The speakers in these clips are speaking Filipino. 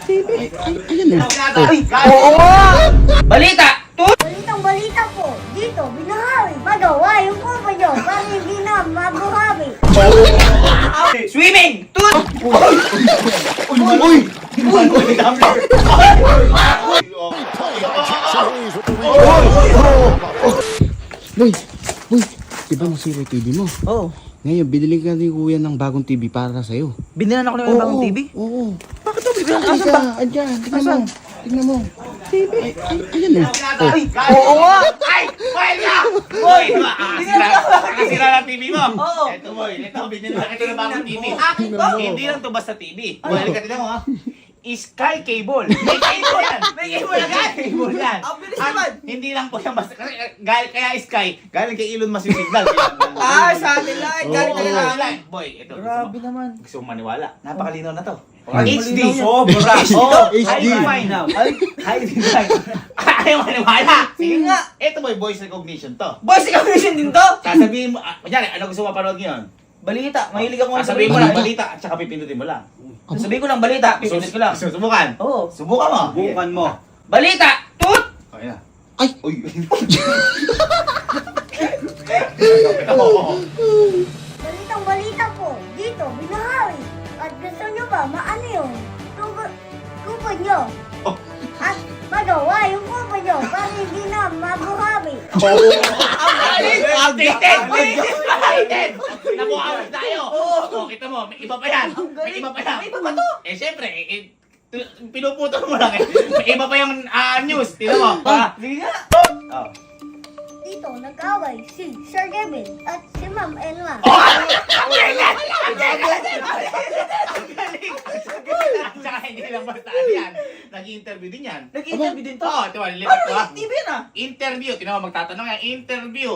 TV. Ayan o. Oo nga! Balita! Balitang balita po, dito, binahawi, magawa yung kupa nyo, para hindi na mabuhawi. Swimming! Uy! Boy! Boy! Diba nasira yung TV mo? Oo. Ngayon, binili ka ni Kuya ng bagong TV para sa'yo. Binilan ako ng bagong TV? Oo. Bakit ito biglang Asan asan ba? ba? Andyan, tignan mo. Tignan mo. TV. Ayan o. Ay, oo nga! Ay! Boy ka! Boy! Nakasira ng TV mo? Oo. Ito boy, ito binili na kita ng bagong TV. Akin to. Hindi lang to basta TV. Boy, halika tignan mo ha. Sky Cable. May cable yan. May cable yan. Sky Cable yan. Ang bilis At naman. hindi lang po yan basta. Kaya Sky, galing kay Elon Musk yung signal. Satellite! Galing Oo, talaga. satellite. Boy, ito. Grabe naman. Gusto mong maniwala? Napakalinaw na to. Ay, HD. malinaw yan. Sobra. Oh, HD. High define. High define. Ayaw maniwala. Sige nga. Ito boy, voice recognition to. Boys, ikaw mission din to? Sasabihin mo, kunyari, ano gusto mo mapanood ngayon? Balita. Mahilig ako sa Sasabihin mo lang balita. balita at saka pipindutin mo lang. Sabihin ko lang balita. Pipindot ko lang. Subukan. Oo. Subukan mo. Bukan mo. Balita! Tut! Okay na. Ay! Uy. Ito mo. Balitang balita po, dito, binahawi. At gusto nyo ba, maano yung kupa nyo? Oh. At magawa yung kupa nyo, para hindi na mabuhawi. Updated! Updated! Nabuhawas tayo! Oo. Kita mo, may iba pa yan. May iba pa yan. May iba pa to. Eh, syempre, pinuputol mo lang eh. May iba pa yung news. Tignan mo. Sige nga. Oh. Dito, nag-away si Sir Kevin at si Ma'am Elma. Ang galing! Ang galing! Tsaka hindi lang basta yan. Nag-interview din yan. Nag-interview din to. Oo, ito, lipat ko ha. Ano TV na? Interview. Tingnan mo, magtatanong yan. Interview.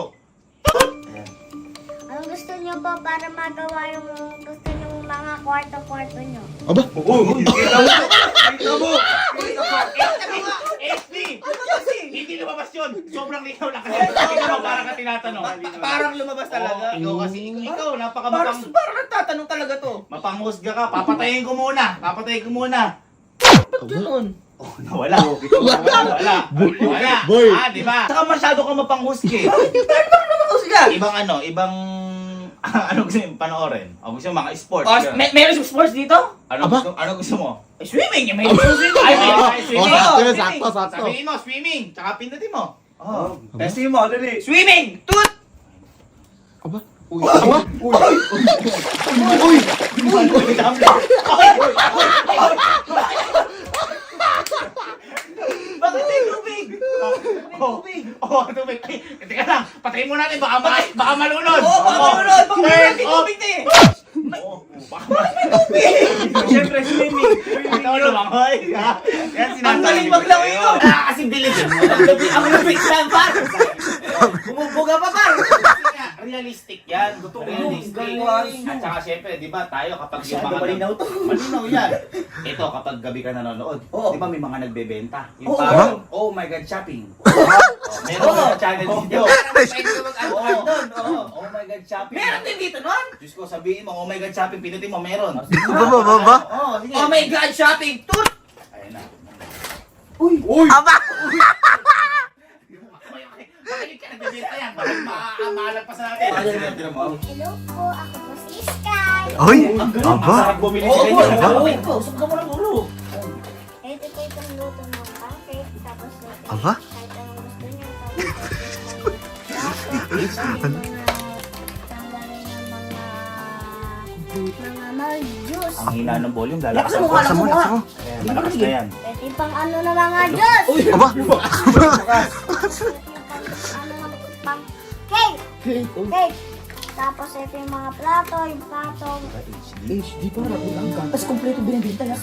Anong gusto nyo po para magawa yung gusto nyo mga kwarto-kwarto nyo? Aba! Kita mo! HD! Ano kasi? Hindi lumabas yun. Sobrang linaw lang kasi. Tingnan mo, parang ka tinatanong. Parang lumabas talaga. Ikaw kasi, ikaw, Parang nagtatanong talaga to. mapanghusga ka. Papatayin ko muna. Papatayin ko muna. Ba't ganun? Oh, nawala. Nawala. Nawala. Boy. Di ba? Saka masyado ka mapanghusga. Parang naman to sila. Ibang ano gusto mo panoorin? O gusto mo mga sports? Oh, meron yung sports dito? Ano gusto mo? Eh, swimming. May swimming. Ay, may Oh, swimming. sakto, sakto. Sabihin mo, swimming. Tsaka pindutin mo. Oh. Testing mo, dali. Swimming! Tut! Aba! Uy! Aba! Uy! Bakit may tubig? May tubig. Oh, tubig. Ay, teka lang. Patayin mo natin. Baka malunod. Oo, baka malunod. Baka Turn may off. tubig na eh. Siyempre, swimming. Ito naman, hoy. Yan Ang sinasabi galing ko maglangoy sa'yo. yun. Kasi bilis eh. Ang lupit lang, par. Bumubuga pa, par. Realistic yan. Realistic. galing. At saka syempre, di ba tayo kapag yung Masyado mga... malinaw to. Malinaw yan. Ito, kapag gabi ka nanonood, Oo. di ba may mga nagbebenta? Yung Oo. parang, oh my God, shopping. Meron Oo. ka channel video. Pwede ka mag-upload doon. Oo. Oh my God, shopping. Meron din dito nun. Diyos ko, sabihin mo, oh my God, shopping, pinutin mo, meron. Ba? Oo, sige. Oh my God, shopping. Tut! Ayun na. Uy! Bakit ka nagbebenta yan? Bakit maalagpas na natin? Hello po, ako po si Sky. Uy! Ang Aba! sarap bumili Oo, sa inyo. boy. Gagawin ko. Usap ka mo ng guro. Ito po itong luto ng pancake, tapos ito, Aba? kahit anong gusto nyo, tanggalin ng mga juice. Ang hina ng volume, lalakas Lakas mo nga, lakas mo nga. Ayan, malakas na yan. Pwede pang ano ng mga juice. Aba! Pang cake. Cake. Tapos ito yung mga plato, yung patong, HD para. Tapos kompleto binibinta na.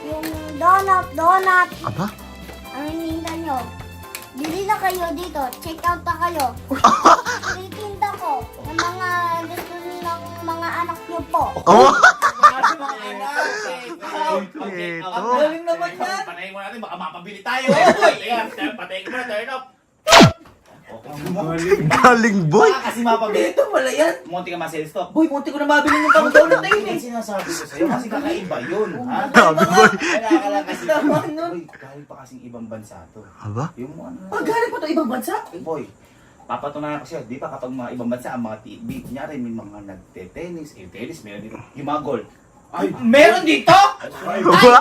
yung donut. Aba! Ang hininda nyo. Bili na kayo dito. Check out na kayo. Titinda ko ng mga gusto ng mga anak nyo po. Oh! Ang galing naman yan. Panayin mo natin, baka mapabili tayo. Ayan, patayin ko muna, turn off. Okay mo. Galing, boy. Baka kasi mapabili. Ito pala yan. Munti ka ma-sales to. Boy, munti ko na mabili yung pang-down na tayo Yan eh. sinasabi ko sa'yo kasi kakaiba yun. Ha? Sabi, boy. Kaya ka lang kasi. Tama nun. Boy, galing pa kasing ibang bansa to. Aba? Yung ano. Pagaling pa to ibang bansa? Boy, papatunayan ko siya. Di ba kapag mga ibang bansa, ang mga TV, kunyari may mga nagte-tennis, tennis, meron dito. Yung mga gold. Ay, meron dito? Aba?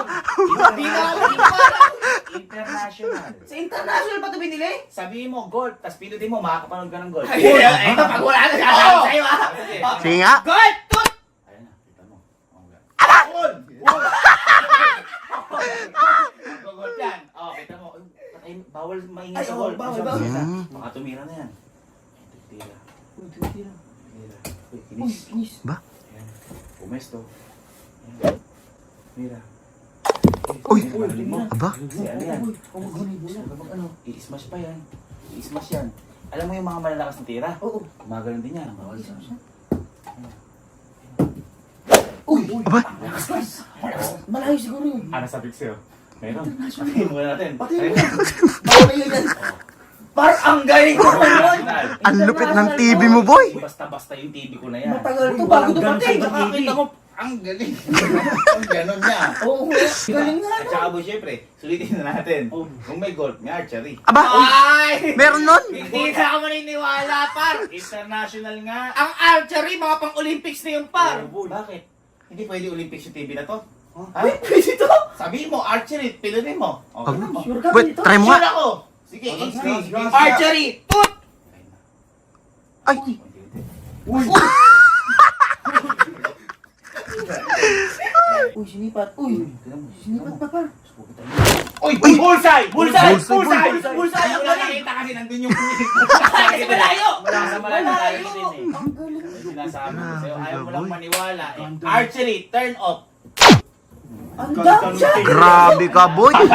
Hindi na alam yung parang international. Sa international pa to binili? Sabihin mo gold, tapos pinutin mo, makakapanood ka ng gold. Ay, ito pag wala na sasabi sa'yo ah. Sige. Sige nga. Gold! Tut! Ayan na, kita mo. Gold! Gold yan. Oh, kita mo. Ay, bawal maingay Ay, sa oo, gold. bawal, Bawal. bawal. Baka tumira na yan. Tira. Uy, tira. Tira. Uy, Uy, kinis. kinis. Ba? Ayan. Pumesto. Ayan. Mira. Uy. Marinig mo. Aba? Kasi ano yan? Ano? I-smash pa yan. I-smash yan. Alam mo yung mga malalakas na tira? Oo. Gumagano'n din yan. Bawal sa Uy! Aba? Malayo siguro yun. Ano sabi ko sa'yo? Meron. Sabihin mo natin. Pati yun. Malayo yan. Parang ang galing ko yun. Ang lupit ng TV mo, boy. Basta-basta yung TV ko na yan. Matagal to bago dumating. Nakakita mo, ang galing. Ang ganon niya. Oo, galing nga. At saka boy, syempre, sulitin na natin. Kung may golf, may archery. Aba? Ay! Meron nun? Hindi na ako maniniwala, par. International nga. Ang archery, mga pang-Olympics na yun, par. Bakit? Hindi pwede Olympics yung TV na to? Ha? Pwede to? Sabihin mo, archery, pilunin mo. Okay Aba? mo. Sure ka ba Wait, nito? try mo Sure nga. ako. Sige, HD. Archery! Tut! Ay! Uy, sinipat. Uy, sinipat pa, par. Uy! Bullseye! Bullseye! Bullseye! Bullseye! Ang galing! Nakita kasi nandun yung Kasi malayo! Malayo! Ang galing. Sinasabi ko sa'yo, ayaw mo lang maniwala. Archery, turn off. Ang dami siya! Grabe ka, boy. Ang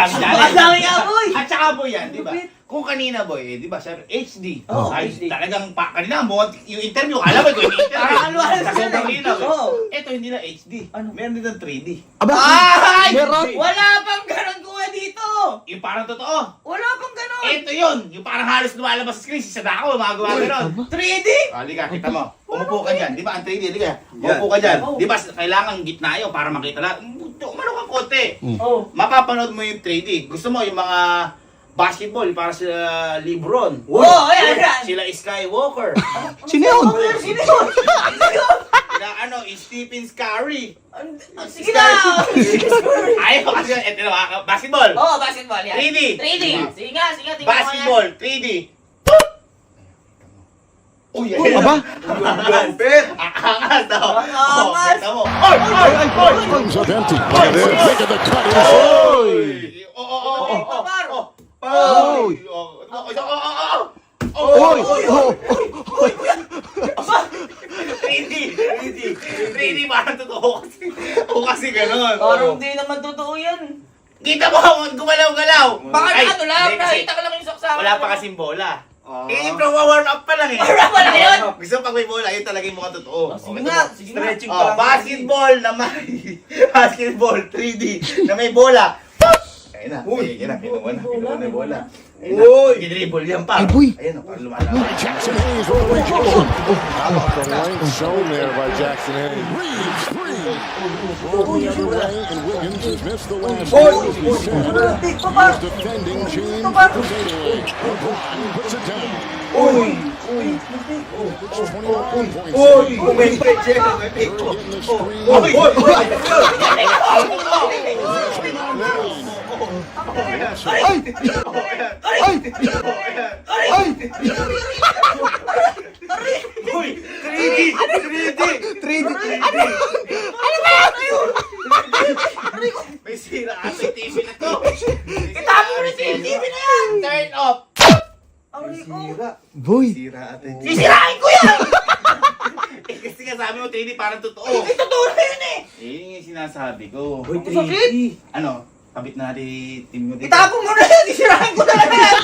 dami nga, boy! At saka boy yan, di ba? Kung kanina boy, di ba, syempre HD. Oo, Ay, HD. talagang kanina mo, yung interview, alam mo ko yung interview. Parang ano, Sa sobrang linaw. Oo. Ito hindi na HD. Meron din ng 3D. Aba? Ay! Meron? Wala pang ganon kuha dito! Yung parang totoo. Wala pang ganon! Ito yun, yung parang halos lumalabas sa screen, sa dako, mga gawa ganon. 3D! Halika, kita mo. Umupo ka dyan. Di ba, ang 3D, halika. Umupo ka dyan. Di ba, kailangan gitna yun para makita lahat. Umano kang konti. Oh. Mapapanood mo yung 3D. Gusto mo yung mga basketball para sa LeBron. Wow, ayan! Sila Skywalker. Sino yun? Sino yun? Sila Stephen Curry. Sige na! Ayaw kasi ito na basketball. Oo, basketball yan. 3D. 3D! Sige nga, tingnan mo Basketball 3D. Uy, Aba? Lupit! Aangas daw. Aangas. Kita mo. Oy! Oy! Oy! Comes up empty. Look at this. Look at the cut inside. Oy! Oy! Oy! Oh! 3D parang totoo kasi. O kasi gano'n. Parang di naman totoo yan. Kita mo, gumalaw-galaw. Baka Ay, ano lang, hindi kasi nakita ko lang yung saksakan. wala pa kasing bola. Eh, warm up pa lang eh. Warm up pa lang yun? Gusto pag may bola, yun talaga yung mukhang totoo. Sige Okay, nga, tama. sige nga. Oh, basketball na may basketball 3D na may bola. Ayun na. Ayun na, kinuha na yung bola. Uy! Gidribble yan pa. Ay, boy. Ayun, parang lumalaban. Jackson Hayes will reach over. The length shown there by Jackson Hayes. Reeves, three. Rolling the other way, and Wiggins has missed the last one. He's defending James Potato. LeBron puts it down. It's 21 points. May picture, may picture. Getting the screen. Ay! Ay! Ay! Uy! 3D! 3D! May sira at may TV na to. Itapo mo na siya yung TV na yan! Turn off! Boy! Sira ate. Sisirain ko yan! Kasi nga sabi mo 3D parang totoo. Eh, totoo na yun eh! Eh, yung sinasabi ko. Sakit! Ano? Kabit na natin team mo dito. Itapo mo na yan! Sisirain ko na yan!